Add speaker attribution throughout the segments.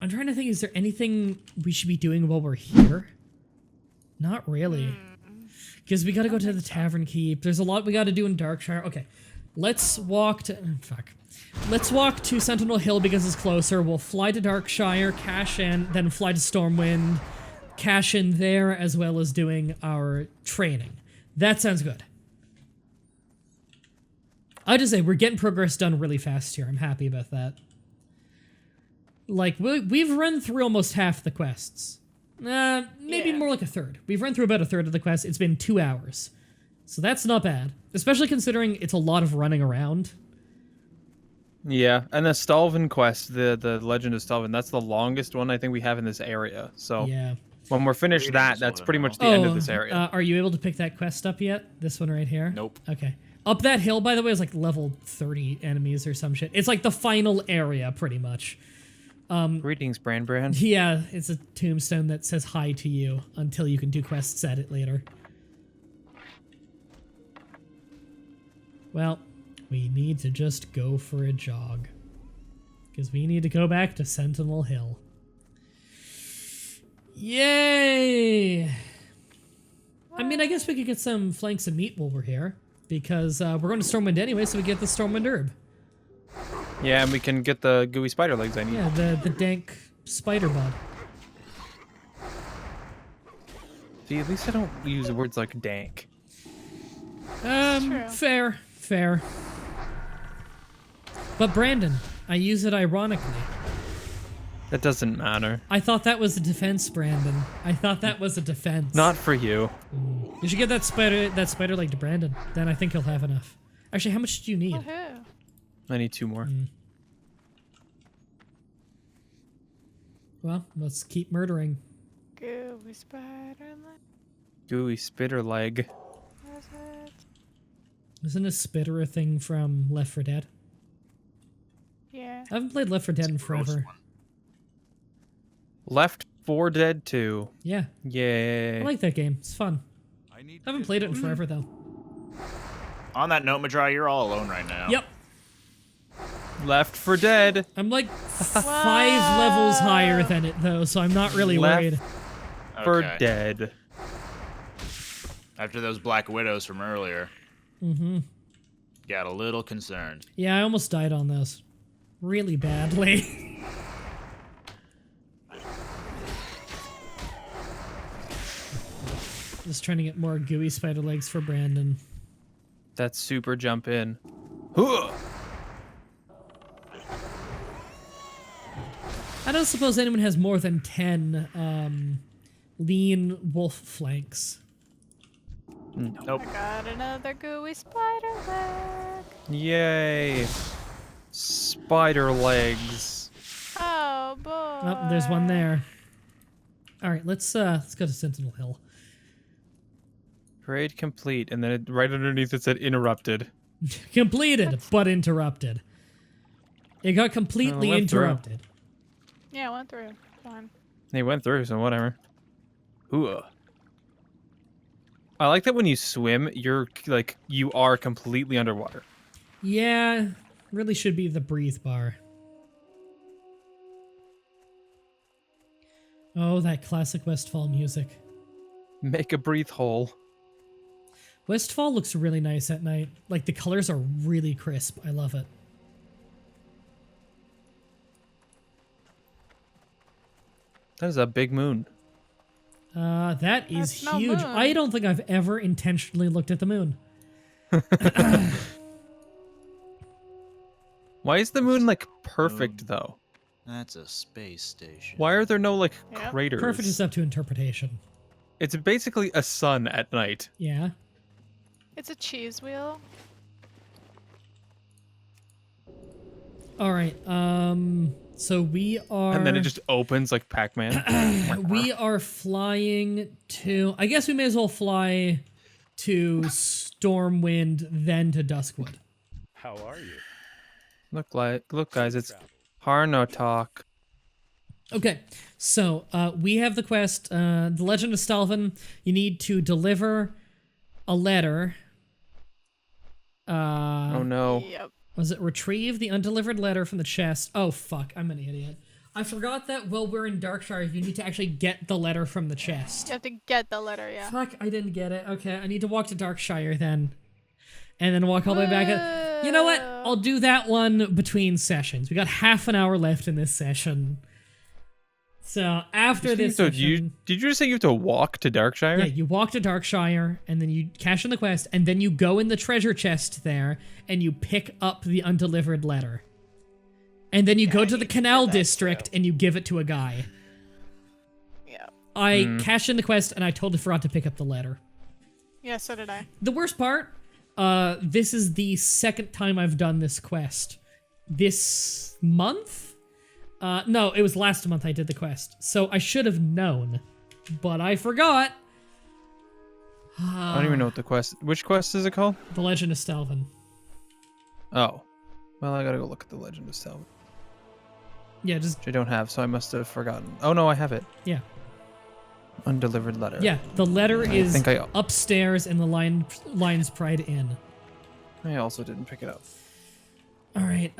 Speaker 1: I'm trying to think, is there anything we should be doing while we're here? Not really. Because we gotta go to the Tavern Keep. There's a lot we gotta do in Darkshire. Okay. Let's walk to... fuck. Let's walk to Sentinel Hill because it's closer. We'll fly to Darkshire, cash in, then fly to Stormwind, cash in there, as well as doing our training. That sounds good. I just say, we're getting progress done really fast here. I'm happy about that. Like, we've run through almost half the quests. Maybe more like a third. We've run through about a third of the quest. It's been 2 hours. So that's not bad. Especially considering it's a lot of running around.
Speaker 2: Yeah, and the Stalvin quest, the Legend of Stalvin, that's the longest one I think we have in this area. So
Speaker 1: yeah.
Speaker 2: When we're finished that's pretty much the end of this area.
Speaker 1: Are you able to pick that quest up yet? This one right here?
Speaker 3: Nope.
Speaker 1: Okay. Up that hill, by the way, is like level 30 enemies or some shit. It's like the final area, pretty much.
Speaker 2: Greetings, Bran.
Speaker 1: Yeah, it's a tombstone that says hi to you until you can do quests at it later. Well, we need to just go for a jog. Because we need to go back to Sentinel Hill. Yay! I mean, I guess we could get some flanks of meat while we're here. Because we're going to Stormwind anyway, so we get the Stormwind herb.
Speaker 2: Yeah, and we can get the gooey spider legs I need.
Speaker 1: Yeah, the dank spider bud.
Speaker 2: See, at least I don't use words like dank.
Speaker 1: Fair. But Brandon, I use it ironically.
Speaker 2: That doesn't matter.
Speaker 1: I thought that was a defense, Brandon. I thought that was a defense.
Speaker 2: Not for you.
Speaker 1: You should give that spider leg to Brandon. Then I think he'll have enough. Actually, how much do you need?
Speaker 4: Woohoo.
Speaker 2: I need 2 more.
Speaker 1: Well, let's keep murdering.
Speaker 4: Gooey spider leg.
Speaker 2: Gooey spitter leg.
Speaker 4: Where's it?
Speaker 1: Isn't a spitter a thing from Left 4 Dead?
Speaker 4: Yeah.
Speaker 1: I haven't played Left 4 Dead in forever.
Speaker 2: Left 4 Dead 2.
Speaker 1: Yeah.
Speaker 2: Yay.
Speaker 1: I like that game. It's fun. I haven't played it in forever, though.
Speaker 3: On that note, Mah-Dry, you're all alone right now.
Speaker 1: Yep.
Speaker 2: Left 4 Dead.
Speaker 1: I'm like 5 levels higher than it, though, so I'm not really worried.
Speaker 2: 4 Dead.
Speaker 3: After those Black Widows from earlier. Got a little concerned.
Speaker 1: Yeah, I almost died on those. Really badly. Just trying to get more gooey spider legs for Brandon.
Speaker 2: That's super jump in. Huh.
Speaker 1: I don't suppose anyone has more than 10 lean wolf flanks.
Speaker 3: Nope.
Speaker 4: I got another gooey spider leg.
Speaker 2: Yay. Spider legs.
Speaker 4: Oh boy.
Speaker 1: Oh, there's one there. All right, let's go to Sentinel Hill.
Speaker 2: Parade complete, and then right underneath it said interrupted.
Speaker 1: Completed, but interrupted. It got completely
Speaker 2: went through.
Speaker 1: interrupted.
Speaker 4: Yeah, went through. Fine.
Speaker 2: They went through, so whatever. Ooh. I like that when you swim, you are completely underwater.
Speaker 1: Yeah, really should be the breathe bar. Oh, that classic Westfall music.
Speaker 2: Make a breathe hole.
Speaker 1: Westfall looks really nice at night. Like, the colors are really crisp. I love it.
Speaker 2: That is a big moon.
Speaker 1: That is
Speaker 4: That's no
Speaker 1: huge.
Speaker 4: moon.
Speaker 1: I don't think I've ever intentionally looked at the moon.
Speaker 2: Why is the moon, perfect, though?
Speaker 3: That's a space station.
Speaker 2: Why are there no,
Speaker 4: Yep.
Speaker 2: craters?
Speaker 1: Perfect is up to interpretation.
Speaker 2: It's basically a sun at night.
Speaker 1: Yeah.
Speaker 4: It's a cheese wheel.
Speaker 1: All right. So we are...
Speaker 2: And then it just opens like Pac-Man.
Speaker 1: We are flying to... I guess we may as well fly to Stormwind, then to Duskwood.
Speaker 5: How are you?
Speaker 2: Look, guys, it's Harnotalk.
Speaker 1: Okay, so we have the quest, The Legend of Stalvin. You need to deliver a letter.
Speaker 2: Oh no.
Speaker 4: Yep.
Speaker 1: Was it retrieve the undelivered letter from the chest? Oh, fuck, I'm an idiot. I forgot that while we're in Darkshire, you need to actually get the letter from the chest.
Speaker 4: You have to get the letter, yeah.
Speaker 1: Fuck, I didn't get it. Okay, I need to walk to Darkshire then. And then walk all the way back. You know what? I'll do that one between sessions. We got half an hour left in this session. So after this session...
Speaker 2: Did you just say you have to walk to Darkshire?
Speaker 1: Yeah, you walk to Darkshire, and then you cash in the quest, and then you go in the treasure chest there, and you pick up the undelivered letter. And then you go to the Canal District, and you give it to a guy.
Speaker 4: Yeah.
Speaker 1: I cashed in the quest, and I totally forgot to pick up the letter.
Speaker 4: Yeah, so did I.
Speaker 1: The worst part, this is the second time I've done this quest. This month? No, it was last month I did the quest. So I should have known, but I forgot.
Speaker 2: I don't even know what the quest... Which quest is it called?
Speaker 1: The Legend of Stelvin.
Speaker 2: Oh. Well, I gotta go look at the Legend of Stelvin.
Speaker 1: Yeah, just...
Speaker 2: Which I don't have, so I must have forgotten. Oh, no, I have it.
Speaker 1: Yeah.
Speaker 2: Undelivered letter.
Speaker 1: Yeah, the letter is
Speaker 2: think I...
Speaker 1: upstairs in the Lion's Pride Inn.
Speaker 2: I also didn't pick it up.
Speaker 1: All right,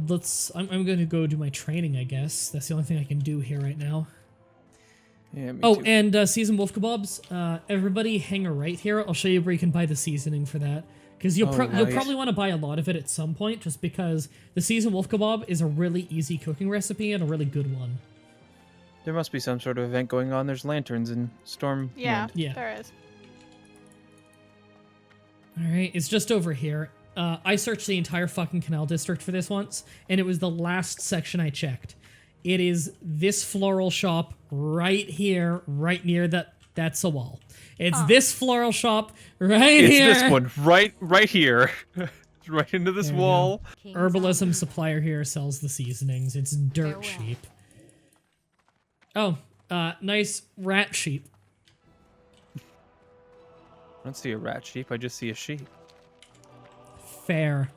Speaker 1: let's... I'm going to go do my training, I guess. That's the only thing I can do here right now.
Speaker 2: Yeah, me
Speaker 1: Oh,
Speaker 2: too.
Speaker 1: and seasoned wolf kebabs. Everybody hang a right here. I'll show you where you can buy the seasoning for that. Because you'll
Speaker 2: nice.
Speaker 1: probably want to buy a lot of it at some point, just because the seasoned wolf kebab is a really easy cooking recipe and a really good one.
Speaker 2: There must be some sort of event going on. There's lanterns in Stormwind.
Speaker 4: Yeah,
Speaker 1: Yeah.
Speaker 4: there is.
Speaker 1: All right, it's just over here. I searched the entire fucking Canal District for this once, and it was the last section I checked. It is this floral shop right here, right near that. That's a wall. It's this floral shop right here.
Speaker 2: It's this one, right here. Right into this wall.
Speaker 1: Herbalism supplier here sells the seasonings. It's dirt cheap. Oh, nice rat sheep.
Speaker 2: I don't see a rat sheep, I just see a sheep.
Speaker 1: Fair.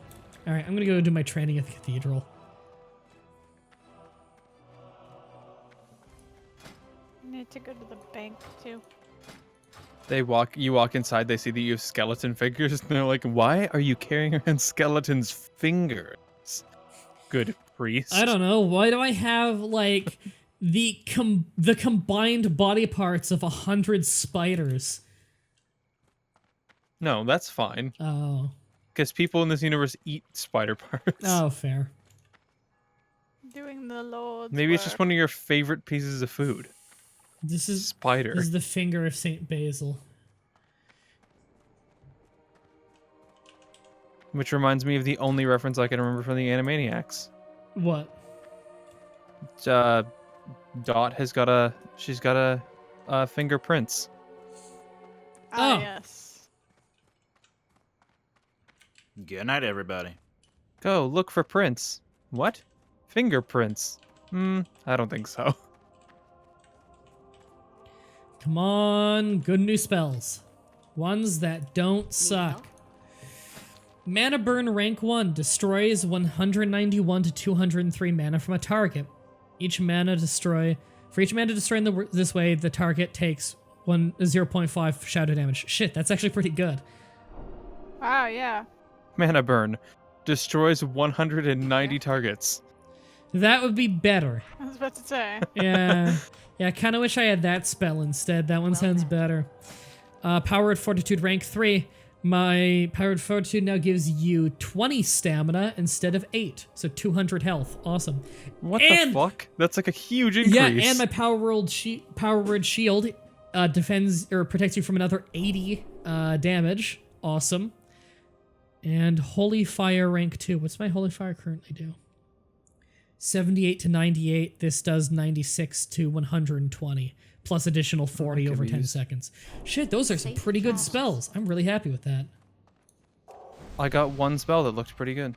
Speaker 1: All right, I'm gonna go do my training at the cathedral.
Speaker 4: Need to go to the bank too.
Speaker 2: You walk inside, they see that you have skeleton figures, and they're like, why are you carrying around skeletons' fingers? Good priest.
Speaker 1: I don't know. Why do I have, like, the combined body parts of 100 spiders?
Speaker 2: No, that's fine.
Speaker 1: Oh.
Speaker 2: Because people in this universe eat spider parts.
Speaker 1: Oh, fair.
Speaker 4: Doing the Lord's
Speaker 2: Maybe it's just
Speaker 4: work.
Speaker 2: one of your favorite pieces of food.
Speaker 1: This is
Speaker 2: Spider.
Speaker 1: This is the finger of Saint Basil.
Speaker 2: Which reminds me of the only reference I can remember from the Animaniacs.
Speaker 1: What?
Speaker 2: Dot has got a fingerprints.
Speaker 4: Ah,
Speaker 1: Oh.
Speaker 4: yes.
Speaker 3: Good night, everybody.
Speaker 2: Go look for prints. What? Fingerprints? I don't think so.
Speaker 1: Come on, good new spells. Ones that don't suck. Mana burn rank 1 destroys 191 to 203 mana from a target. For each mana destroyed this way, the target takes 0.5 shadow damage. Shit, that's actually pretty good.
Speaker 4: Wow, yeah.
Speaker 2: Mana burn destroys 190 targets.
Speaker 1: That would be better.
Speaker 4: I was about to say.
Speaker 1: Yeah. Yeah, I kind of wish I had that spell instead. That one sounds better. Powered Fortitude rank 3. My Powered Fortitude now gives you 20 stamina instead of 8. So 200 health. Awesome.
Speaker 2: What the fuck? That's like a huge increase.
Speaker 1: Yeah, and my Power Word Shield defends or protects you from another 80 damage. Awesome. And Holy Fire rank 2. What's my Holy Fire currently do? 78 to 98. This does 96 to 120. Plus additional 40 over 10 seconds. Shit, those are some pretty good spells. I'm really happy with that.
Speaker 2: I got one spell that looked pretty good.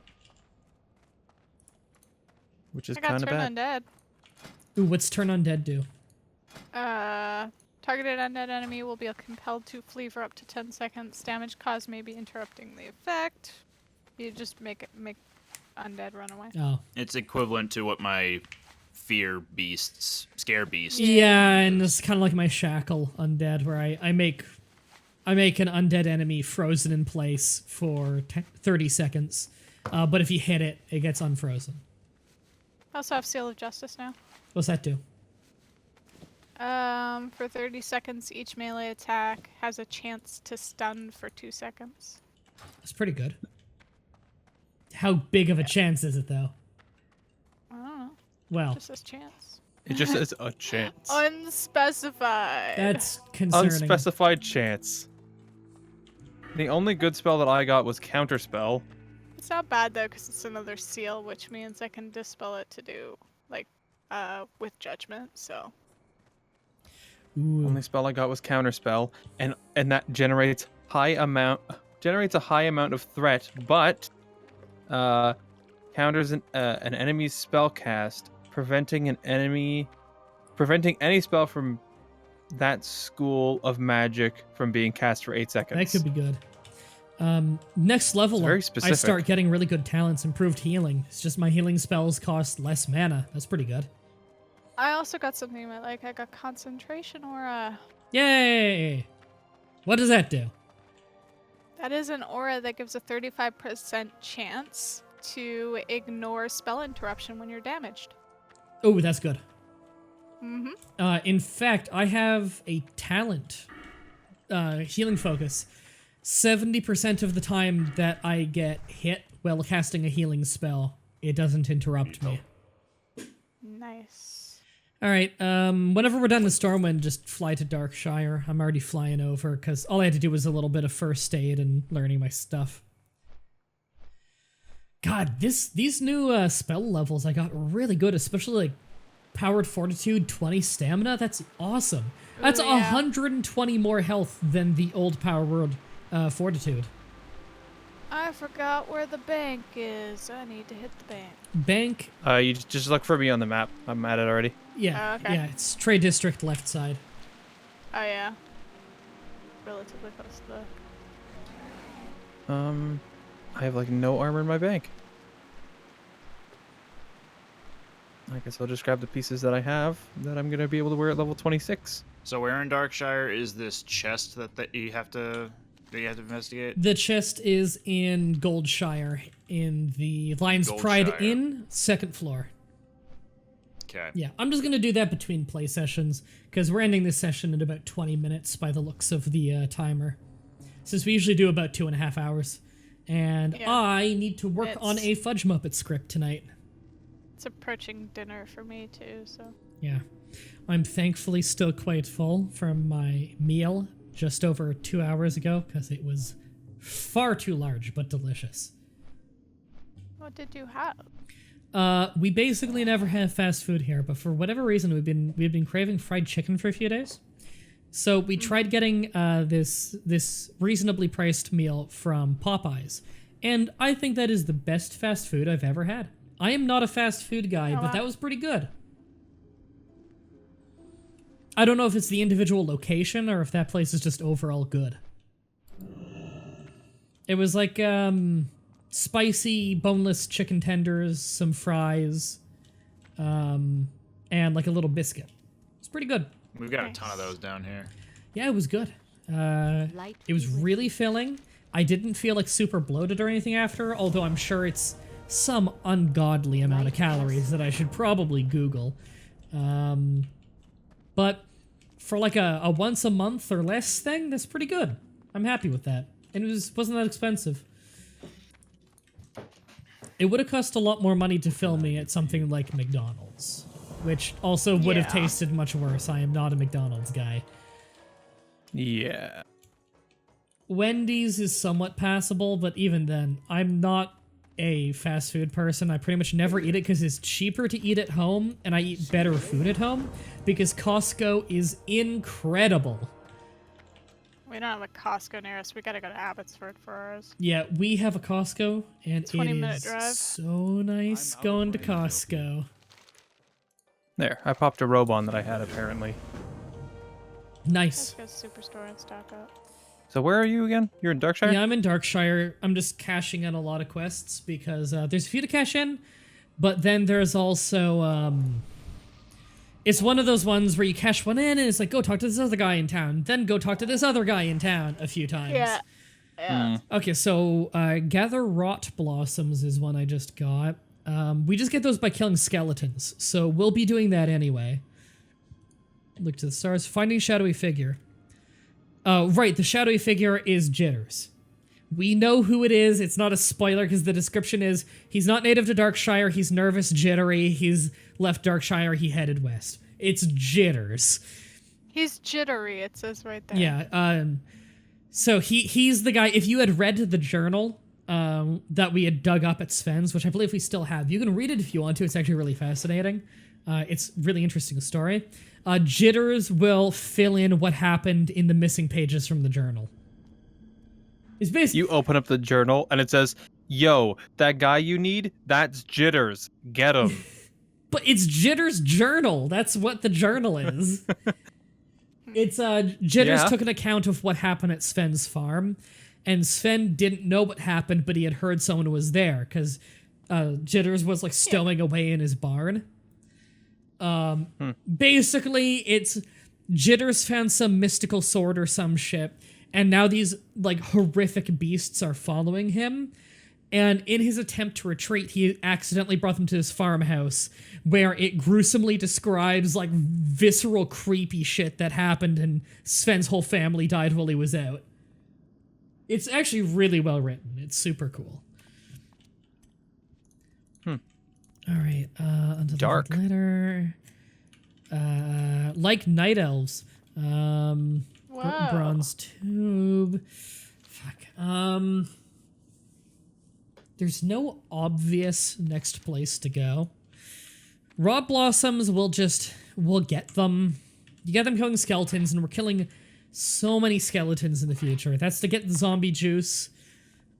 Speaker 2: Which is
Speaker 4: I got
Speaker 2: kind of
Speaker 4: Turn
Speaker 2: bad.
Speaker 4: Undead.
Speaker 1: Ooh, what's Turn Undead do?
Speaker 4: Targeted undead enemy will be compelled to flee for up to 10 seconds. Damage caused may be interrupting the effect. You just make undead run away.
Speaker 1: Oh.
Speaker 3: It's equivalent to what my scare beast.
Speaker 1: Yeah, and it's kind of like my Shackle Undead, where I make an undead enemy frozen in place for 30 seconds. But if you hit it, it gets unfrozen.
Speaker 4: I also have Seal of Justice now.
Speaker 1: What's that do?
Speaker 4: For 30 seconds, each melee attack has a chance to stun for 2 seconds.
Speaker 1: That's pretty good. How big of a chance is it, though?
Speaker 4: I don't know.
Speaker 1: Well,
Speaker 4: Just says chance.
Speaker 2: It just says a chance.
Speaker 4: Unspecified.
Speaker 1: that's concerning.
Speaker 2: Unspecified chance. The only good spell that I got was Counterspell.
Speaker 4: It's not bad though, because it's another seal, which means I can dispel it to do like with judgment. So
Speaker 1: Ooh.
Speaker 2: Only spell I got was Counterspell, and that generates a high amount of threat, but counters an enemy's spell cast, preventing any spell from that school of magic from being cast for 8 seconds.
Speaker 1: That could be good. Next level,
Speaker 2: It's very
Speaker 1: I
Speaker 2: specific.
Speaker 1: start getting really good talents, improved healing. It's just my healing spells cost less mana. That's pretty good.
Speaker 4: I also got something I like. I got Concentration Aura.
Speaker 1: Yay! What does that do?
Speaker 4: That is an aura that gives a 35% chance to ignore spell interruption when you're damaged.
Speaker 1: Oh, that's good.
Speaker 4: Mm-hmm.
Speaker 1: In fact, I have a talent, healing focus. 70% of the time that I get hit while casting a healing spell, it doesn't interrupt me.
Speaker 4: Nice.
Speaker 1: All right, whenever we're done with Stormwind, just fly to Darkshire. I'm already flying over, because all I had to do was a little bit of first aid and learning my stuff. God, these new spell levels I got really good, especially like Powered Fortitude, 20 Stamina. That's awesome. That's
Speaker 4: Ooh, yeah.
Speaker 1: 120 more health than the old Powered Fortitude.
Speaker 4: I forgot where the bank is. I need to hit the bank.
Speaker 1: Bank,
Speaker 2: You just look for me on the map. I'm at it already.
Speaker 1: yeah,
Speaker 4: Oh, okay.
Speaker 1: yeah, it's Trade District left side.
Speaker 4: Oh yeah. Relatively close to the...
Speaker 2: I have like no armor in my bank. I guess I'll just grab the pieces that I have that I'm gonna be able to wear at level 26.
Speaker 3: So where in Darkshire is this chest that you have to investigate?
Speaker 1: The chest is in Goldshire, in the Lion's Pride
Speaker 3: Goldshire.
Speaker 1: Inn, second floor.
Speaker 3: Okay.
Speaker 1: Yeah, I'm just gonna do that between play sessions, because we're ending this session in about 20 minutes by the looks of the timer. Since we usually do about 2.5 hours. And
Speaker 4: Yeah.
Speaker 1: I need to work on
Speaker 4: It's-
Speaker 1: a Fudge Muppet script tonight.
Speaker 4: It's approaching dinner for me too, so...
Speaker 1: Yeah. I'm thankfully still quite full from my meal just over 2 hours ago, because it was far too large, but delicious.
Speaker 4: What did you have?
Speaker 1: We basically never have fast food here, but for whatever reason we've been craving fried chicken for a few days. So we tried getting this reasonably priced meal from Popeyes, and I think that is the best fast food I've ever had. I am not a fast food guy, but that was pretty good. I don't know if it's the individual location or if that place is just overall good. It was like spicy boneless chicken tenders, some fries, and like a little biscuit. It's pretty good.
Speaker 3: We've got a ton of those down here.
Speaker 1: Yeah, it was good. It was really filling. I didn't feel like super bloated or anything after, although I'm sure it's some ungodly amount of calories that I should probably Google. But for like a once a month or less thing, that's pretty good. I'm happy with that. And it wasn't that expensive. It would have cost a lot more money to fill me at something like McDonald's, which also would have
Speaker 4: Yeah.
Speaker 1: tasted much worse. I am not a McDonald's guy.
Speaker 2: Yeah.
Speaker 1: Wendy's is somewhat passable, but even then, I'm not a fast food person. I pretty much never eat it because it's cheaper to eat at home, and I eat better food at home, because Costco is incredible.
Speaker 4: We don't have a Costco near us. We gotta go to Abbotsford for ours.
Speaker 1: Yeah, we have a Costco, and it
Speaker 4: 20-minute
Speaker 1: is
Speaker 4: drive.
Speaker 1: so nice
Speaker 3: I'm out of
Speaker 1: going to
Speaker 3: Greenville.
Speaker 1: Costco.
Speaker 2: There, I popped a robe on that I had apparently.
Speaker 1: Nice.
Speaker 4: Let's go Superstore and stock up.
Speaker 2: So where are you again? You're in Darkshire?
Speaker 1: Yeah, I'm in Darkshire. I'm just cashing in a lot of quests because there's a few to cash in, but then there's also it's one of those ones where you cash one in and it's like, go talk to this other guy in town, then go talk to this other guy in town a few times.
Speaker 4: Yeah. Yeah.
Speaker 1: Okay, so Gather Rot Blossoms is one I just got. We just get those by killing skeletons, so we'll be doing that anyway. Look to the stars. Finding shadowy figure. Right, the shadowy figure is Jitters. We know who it is. It's not a spoiler because the description is he's not native to Darkshire. He's nervous, jittery. He's left Darkshire. He headed west. It's Jitters.
Speaker 4: He's jittery, it says right there.
Speaker 1: Yeah. So he's the guy. If you had read the journal that we had dug up at Sven's, which I believe we still have, you can read it if you want to. It's actually really fascinating. It's a really interesting story. Jitters will fill in what happened in the missing pages from the journal. It's basically
Speaker 2: You open up the journal and it says, "Yo, that guy you need, that's Jitters. Get him."
Speaker 1: But it's Jitters' journal. That's what the journal is. It's Jitters took an account of what happened at Sven's farm, and Sven didn't know what happened, but he had heard someone was there because Jitters was like stowing away in his barn. Basically, it's Jitters found some mystical sword or some shit, and now these like horrific beasts are following him. And in his attempt to retreat, he accidentally brought them to his farmhouse, where it gruesomely describes like visceral, creepy shit that happened, and Sven's whole family died while he was out. It's actually really well written. It's super cool. All right, onto
Speaker 2: Dark.
Speaker 1: the letter. Like night elves.
Speaker 4: Whoa.
Speaker 1: Bronze tube. Fuck. There's no obvious next place to go. Raw blossoms, we'll get them. You get them killing skeletons, and we're killing so many skeletons in the future. That's to get the zombie juice.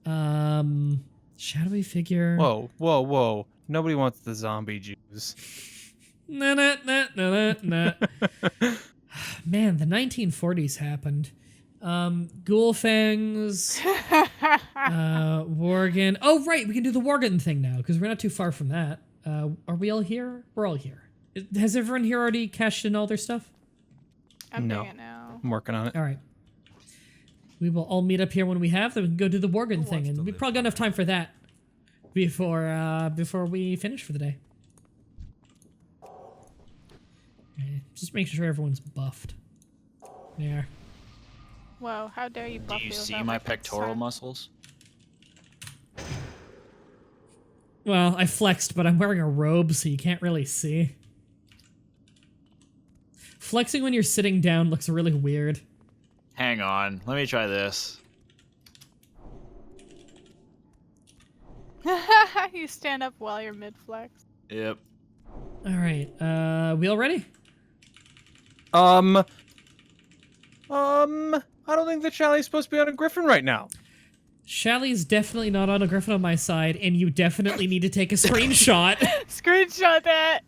Speaker 1: Shadowy figure.
Speaker 2: Whoa. Nobody wants the zombie juice.
Speaker 1: Nah. Man, the 1940s happened. Ghoul fangs. Worgen. Oh, right, we can do the Worgen thing now, because we're not too far from that. Are we all here? We're all here. Has everyone here already cashed in all their stuff?
Speaker 4: I'm
Speaker 2: No.
Speaker 4: doing it now.
Speaker 2: I'm working on it.
Speaker 1: All right. We will all meet up here when we have, then we can go do the Worgen thing, and we probably got enough time for that before we finish for the day. Okay, just making sure everyone's buffed. There.
Speaker 4: Whoa, how dare you buff
Speaker 3: Do you
Speaker 4: me
Speaker 3: see
Speaker 4: without
Speaker 3: my
Speaker 4: my
Speaker 3: pectoral
Speaker 4: consent?
Speaker 3: muscles?
Speaker 1: Well, I flexed, but I'm wearing a robe, so you can't really see. Flexing when you're sitting down looks really weird.
Speaker 3: Hang on, let me try this.
Speaker 4: You stand up while you're mid-flex.
Speaker 3: Yep.
Speaker 1: All right, we all ready?
Speaker 2: I don't think that Schaly's supposed to be on a griffin right now.
Speaker 1: Schaly's definitely not on a griffin on my side, and you definitely need to take a screenshot.
Speaker 4: Screenshot that!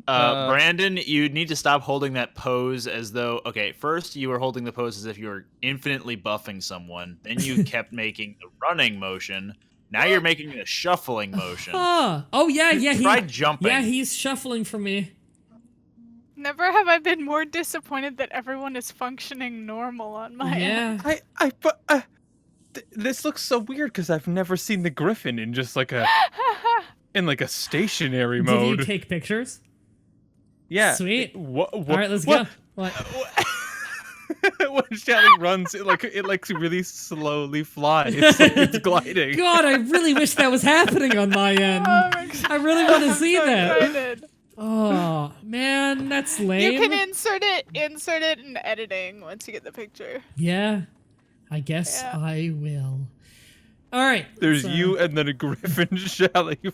Speaker 3: Brandon, you need to stop holding that pose as though... Okay, first you were holding the pose as if you were infinitely buffing someone. Then you kept making the running motion. Now you're making a shuffling motion.
Speaker 1: Oh, yeah,
Speaker 3: Try jumping.
Speaker 1: Yeah, he's shuffling for me.
Speaker 4: Never have I been more disappointed that everyone is functioning normal on my end.
Speaker 1: Yeah.
Speaker 2: This looks so weird because I've never seen the griffin in just like a stationary
Speaker 1: Did
Speaker 2: mode.
Speaker 1: you take pictures?
Speaker 2: Yeah.
Speaker 1: Sweet.
Speaker 2: All
Speaker 1: All right, let's go. What?
Speaker 2: When Schaly runs, it really slowly flies. Like it's gliding.
Speaker 1: God, I really wish that was happening on my end.
Speaker 4: Oh, I'm excited.
Speaker 1: I really want to
Speaker 4: I'm
Speaker 1: see
Speaker 4: so
Speaker 1: that.
Speaker 4: excited.
Speaker 1: Oh, man, that's lame.
Speaker 4: You can insert it in editing once you get the picture.
Speaker 1: Yeah, I guess
Speaker 4: Yeah.
Speaker 1: I will. All right.
Speaker 2: There's
Speaker 1: let's,
Speaker 2: you and then a griffin, Schaly.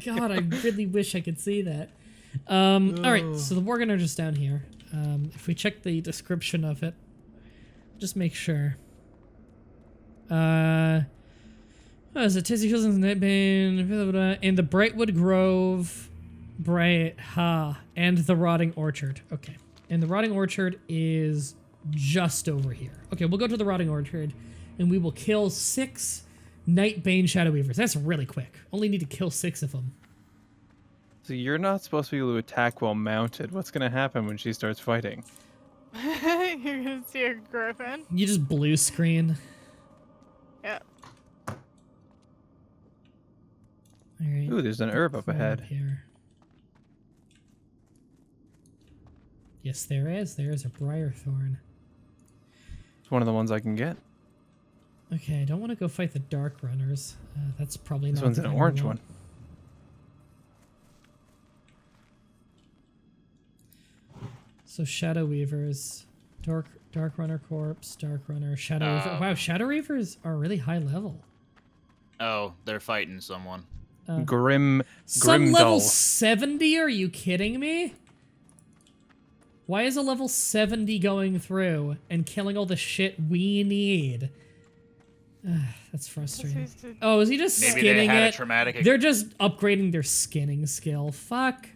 Speaker 1: God, I really wish I could see that. All right, so the Worgen are just down here. If we check the description of it, just make sure. What is it? Tizzy Hills in the Brightwood Grove, and the Rotting Orchard. Okay, and the Rotting Orchard is just over here. Okay, we'll go to the Rotting Orchard, and we will kill 6 Nightbane Shadow Weavers. That's really quick. Only need to kill 6 of them.
Speaker 2: So you're not supposed to be able to attack while mounted. What's gonna happen when she starts fighting?
Speaker 4: You're gonna see a griffin.
Speaker 1: You just blue screen.
Speaker 4: Yeah.
Speaker 1: Alright.
Speaker 2: Ooh, there's an herb up
Speaker 1: Go
Speaker 2: ahead.
Speaker 1: here. Yes, there is. There is a briar thorn.
Speaker 2: It's one of the ones I can get.
Speaker 1: Okay, I don't want to go fight the dark runners. That's probably
Speaker 2: This
Speaker 1: not.
Speaker 2: one's
Speaker 1: the
Speaker 2: an
Speaker 1: thing we
Speaker 2: orange
Speaker 1: want.
Speaker 2: one.
Speaker 1: So Shadow Weavers, Dark Runner Corpse, Dark Runner, Shadow Weaver. Wow, Shadow Weavers are really high level.
Speaker 3: Oh, they're fighting someone.
Speaker 2: Grim
Speaker 1: Some level
Speaker 2: Dull.
Speaker 1: 70? Are you kidding me? Why is a level 70 going through and killing all the shit we need? That's frustrating. Oh, is he just
Speaker 3: Maybe
Speaker 1: skinning
Speaker 3: they had
Speaker 1: it?
Speaker 3: a traumatic.
Speaker 1: They're just upgrading their skinning skill. Fuck.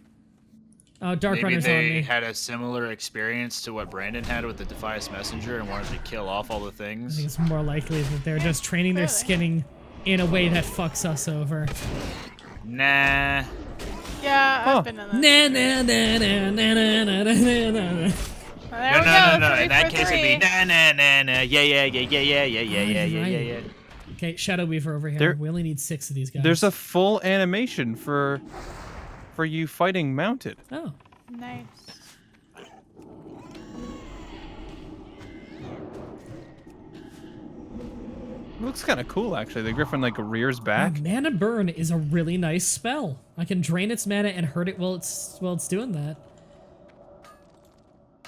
Speaker 1: Oh, Dark
Speaker 3: Maybe
Speaker 1: Runner's on
Speaker 3: they
Speaker 1: me.
Speaker 3: had a similar experience to what Brandon had with the Defias Messenger and wanted to kill off all the
Speaker 1: I think
Speaker 3: things.
Speaker 1: it's more likely that they're just training their skinning in a way that fucks us over.
Speaker 3: Nah.
Speaker 4: Yeah,
Speaker 2: Huh.
Speaker 4: I've been in that.
Speaker 1: Na na na na na na na na na.
Speaker 4: There we go.
Speaker 3: No.
Speaker 4: 3
Speaker 3: In that
Speaker 4: for
Speaker 3: case, it'd
Speaker 4: 3.
Speaker 3: be nah. Yeah.
Speaker 1: Okay, Shadow Weaver over here.
Speaker 2: There-
Speaker 1: We only need 6 of these guys.
Speaker 2: There's a full animation for you fighting mounted.
Speaker 1: Oh.
Speaker 4: Nice.
Speaker 2: It looks kind of cool, actually. The griffin like rears back.
Speaker 1: Mana Burn is a really nice spell. I can drain its mana and hurt it while it's doing that.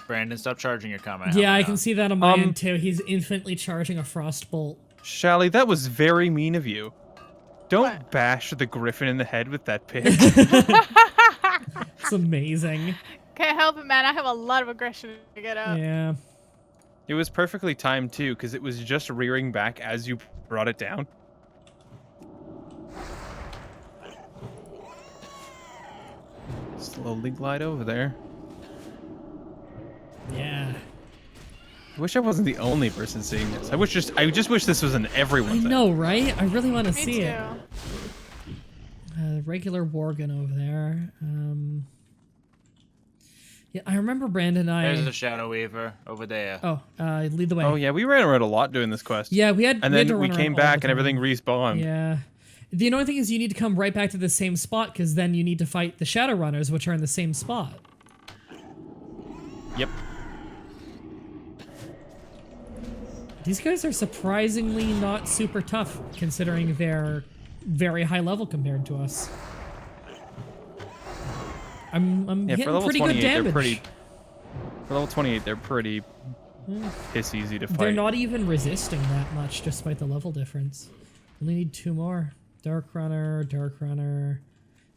Speaker 3: Brandon, stop charging your comment.
Speaker 1: Yeah, I can see that on my end too. He's infinitely charging a Frostbolt.
Speaker 2: Schaly, that was very mean of you. Don't
Speaker 4: What?
Speaker 2: bash the griffin in the head with that pick.
Speaker 1: It's amazing.
Speaker 4: Can't help it, man. I have a lot of aggression to get out.
Speaker 1: Yeah.
Speaker 2: It was perfectly timed too, because it was just rearing back as you brought it down. Slowly glide over there.
Speaker 1: Yeah.
Speaker 2: I wish I wasn't the only person seeing this. I just wish this was an
Speaker 1: I
Speaker 2: everyone's.
Speaker 1: know, right? I really want to
Speaker 4: Me
Speaker 1: see
Speaker 4: too.
Speaker 1: it. Regular Worgen over there. Yeah, I remember Brandon and
Speaker 3: There's
Speaker 1: I.
Speaker 3: a Shadow Weaver over there.
Speaker 1: Oh, lead the way.
Speaker 2: Oh yeah, we ran around a lot doing this quest.
Speaker 1: Yeah, we had.
Speaker 2: And
Speaker 1: we had
Speaker 2: then
Speaker 1: to
Speaker 2: we
Speaker 1: run
Speaker 2: came
Speaker 1: around all
Speaker 2: back
Speaker 1: the
Speaker 2: and everything
Speaker 1: time.
Speaker 2: respawned.
Speaker 1: Yeah. The annoying thing is you need to come right back to the same spot because then you need to fight the Shadow Runners, which are in the same spot.
Speaker 2: Yep.
Speaker 1: These guys are surprisingly not super tough, considering they're very high level compared to us. I'm
Speaker 2: Yeah, for
Speaker 1: hitting
Speaker 2: level
Speaker 1: pretty
Speaker 2: 28,
Speaker 1: good damage.
Speaker 2: they're pretty. For level 28, they're pretty piss easy to fight.
Speaker 1: They're not even resisting that much, despite the level difference. Only need 2 more. Dark Runner, Dark Runner.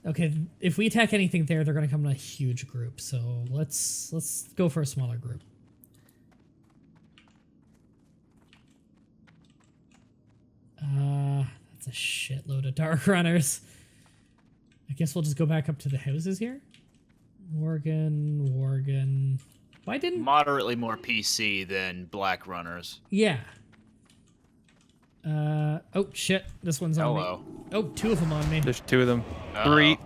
Speaker 1: Okay, if we attack anything there, they're gonna come in a huge group. So let's go for a smaller group. That's a shitload of Dark Runners. I guess we'll just go back up to the houses here. Worgen. Why didn't...
Speaker 3: Moderately more PC than Black Runners.
Speaker 1: Yeah. Oh shit, this one's on
Speaker 3: Hello.
Speaker 1: me. Oh, 2 of them on me.
Speaker 2: There's 2 of them.
Speaker 3: Uh-oh.
Speaker 2: 3.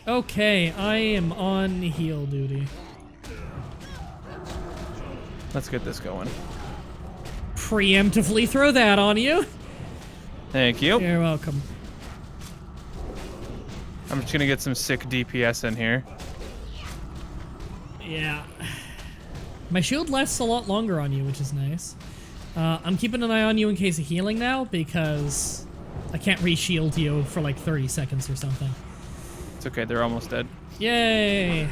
Speaker 1: Okay, I am on heal duty.
Speaker 2: Let's get this going.
Speaker 1: Preemptively throw that on you.
Speaker 2: Thank you.
Speaker 1: You're welcome.
Speaker 2: I'm just gonna get some sick DPS in here.
Speaker 1: Yeah. My shield lasts a lot longer on you, which is nice. I'm keeping an eye on you in case of healing now, because I can't re-shield you for like 30 seconds or something.
Speaker 2: It's okay, they're almost dead.
Speaker 1: Yay!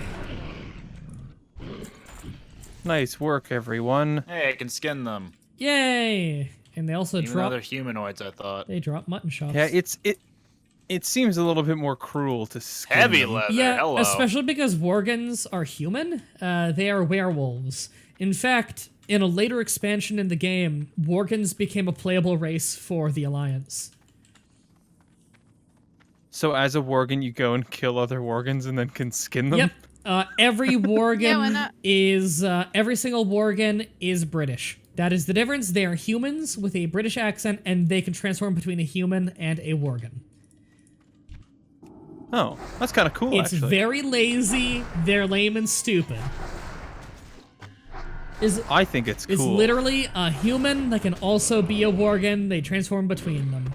Speaker 2: Nice work, everyone.
Speaker 3: Hey, I can skin them.
Speaker 1: Yay! And they also
Speaker 3: Even though
Speaker 1: drop...
Speaker 3: they're humanoids, I thought.
Speaker 1: They drop mutton chops.
Speaker 2: Yeah, it seems a little bit more cruel to skin
Speaker 3: Heavy
Speaker 2: them.
Speaker 3: leather.
Speaker 1: Yeah,
Speaker 3: Hello.
Speaker 1: especially because Worgens are human. They are werewolves. In fact, in a later expansion in the game, Worgens became a playable race for the Alliance.
Speaker 2: So as a Worgen, you go and kill other Worgens and then can skin them?
Speaker 1: Yep. Every Worgen
Speaker 4: Yeah, why not?
Speaker 1: is every single Worgen is British. That is the difference. They are humans with a British accent, and they can transform between a human and a Worgen.
Speaker 2: Oh, that's kind of cool,
Speaker 1: It's
Speaker 2: actually.
Speaker 1: very lazy. They're lame and stupid.
Speaker 2: I think it's cool.
Speaker 1: It's literally a human that can also be a Worgen. They transform between them.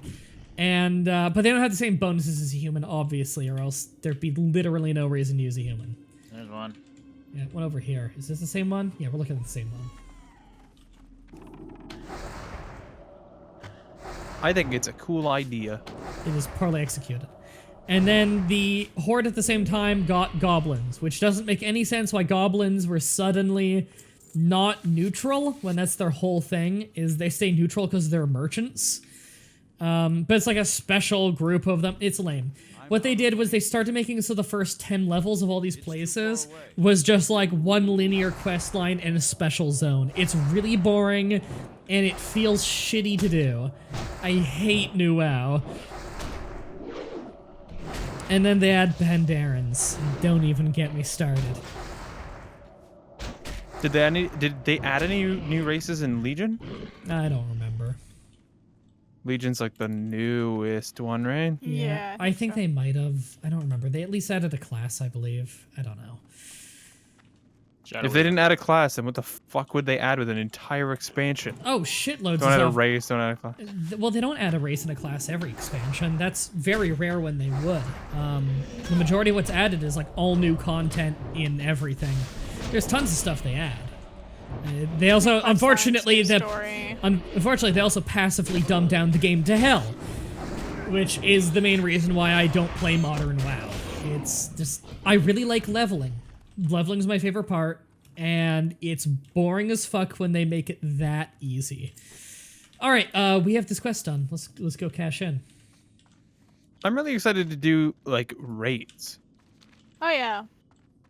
Speaker 1: And but they don't have the same bonuses as a human, obviously, or else there'd be literally no reason to use a human.
Speaker 3: There's one.
Speaker 1: Yeah, one over here. Is this the same one? Yeah, we're looking at the same one.
Speaker 2: I think it's a cool idea.
Speaker 1: It is poorly executed. And then the Horde at the same time got goblins, which doesn't make any sense why goblins were suddenly not neutral when that's their whole thing, is they stay neutral because they're merchants. But it's like a special group of them. It's lame. What they did was they started making so the first 10 levels of all these places was just like one linear quest line and a special zone. It's really boring, and it feels shitty to do. I hate New WoW. And then they add Bandarans. Don't even get me started.
Speaker 2: Did they add any new races in Legion?
Speaker 1: I don't remember.
Speaker 2: Legion's like the newest one, right?
Speaker 4: Yeah,
Speaker 1: I think they might have. I don't remember. They at least added a class, I believe. I don't know.
Speaker 3: Shadow
Speaker 2: If they didn't add a class, then what the fuck would they add with an entire expansion?
Speaker 1: Oh, shitloads
Speaker 2: Don't
Speaker 1: of
Speaker 2: add a
Speaker 1: stuff.
Speaker 2: race, don't add a class.
Speaker 1: Well, they don't add a race and a class every expansion. That's very rare when they would. The majority of what's added is like all new content in everything. There's tons of stuff they add. They also, unfortunately, unfortunately, they also passively dumb down the game to hell, which is the main reason why I don't play Modern WoW. It's just, I really like leveling. Leveling is my favorite part, and it's boring as fuck when they make it that easy. All right, we have this quest done. Let's go cash in.
Speaker 2: I'm really excited to do like raids.
Speaker 4: Oh yeah.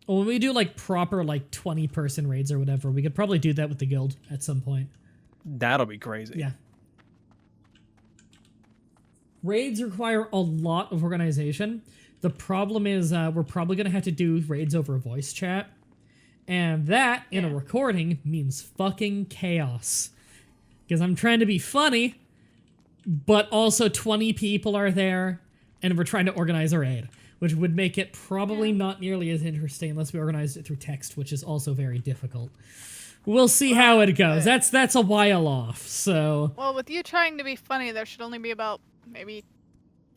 Speaker 1: Well, when we do like proper like 20-person raids or whatever, we could probably do that with the guild at some point.
Speaker 2: That'll be crazy.
Speaker 1: Yeah. Raids require a lot of organization. The problem is we're probably going to have to do raids over voice chat. And that, in a recording, means fucking chaos. Because I'm trying to be funny, but also 20 people are there, and we're trying to organize a raid, which would make it probably not nearly as interesting unless we organized it through text, which is also very difficult. We'll see how it goes. That's a while off, so...
Speaker 4: Well, with you trying to be funny, there should only be about maybe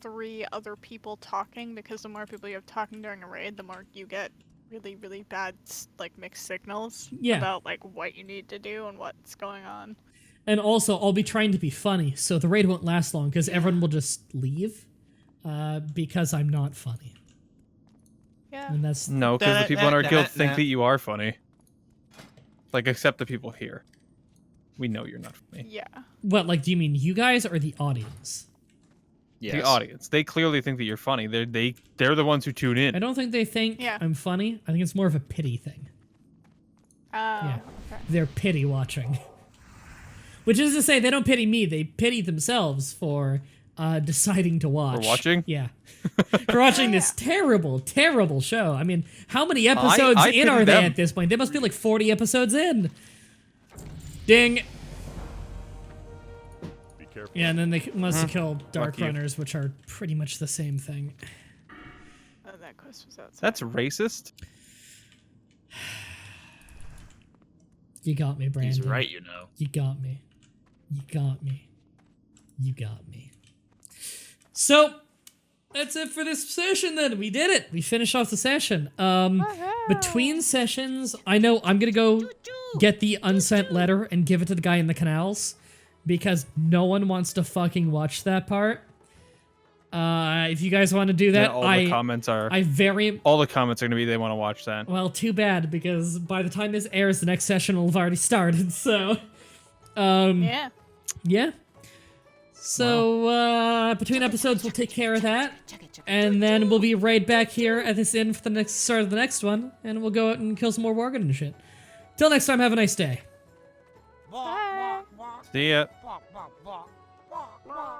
Speaker 4: 3 other people talking, because the more people you have talking during a raid, the more you get really, really bad, like, mixed signals about, like, what you need to do and what's going on.
Speaker 1: And also, I'll be trying to be funny, so the raid won't last long, because everyone will just leave, because I'm not funny.
Speaker 4: Yeah.
Speaker 1: And that's...
Speaker 2: No, because the people in our guild think that you are funny. Like, except the people here. We know you're not funny.
Speaker 4: Yeah.
Speaker 1: What, like, do you mean you guys or the audience?
Speaker 3: Yes.
Speaker 2: The audience. They clearly think that you're funny. They're the ones who tune in.
Speaker 1: I don't think they think I'm funny. I think it's more of a pity thing.
Speaker 4: Okay.
Speaker 1: They're pity watching. Which is to say, they don't pity me. They pity themselves for deciding to watch.
Speaker 2: For watching?
Speaker 1: Yeah. For watching this terrible, terrible show. I mean, how many episodes
Speaker 2: I
Speaker 1: in are
Speaker 2: pity
Speaker 1: they
Speaker 2: them.
Speaker 1: at this point? They must be like 40 episodes in. Ding.
Speaker 5: Be careful.
Speaker 1: Yeah, and then they must have killed Dark
Speaker 2: Fuck you.
Speaker 1: Runners, which are pretty much the same thing.
Speaker 4: Oh, that quest was outside.
Speaker 2: That's racist.
Speaker 1: You got me, Brandon.
Speaker 3: He's right, you know.
Speaker 1: You got me. You got me. You got me. So, that's it for this session then. We did it. We finished off the session. Between sessions, I know I'm gonna go get the unsent letter and give it to the guy in the canals, because no one wants to fucking watch that part. If you guys want to do that,
Speaker 2: Yeah, all the comments are gonna be they want to watch that.
Speaker 1: well, too bad, because by the time this airs, the next session will have already started, so...
Speaker 4: Yeah.
Speaker 1: Yeah. So, between episodes, we'll take care of that. And then we'll be right back here at this inn for the next start of the next one. And we'll go out and kill some more Worgen and shit. Till next time, have a nice day.
Speaker 4: Bye.
Speaker 2: See ya.
Speaker 5: Blah, blah, blah, blah, blah.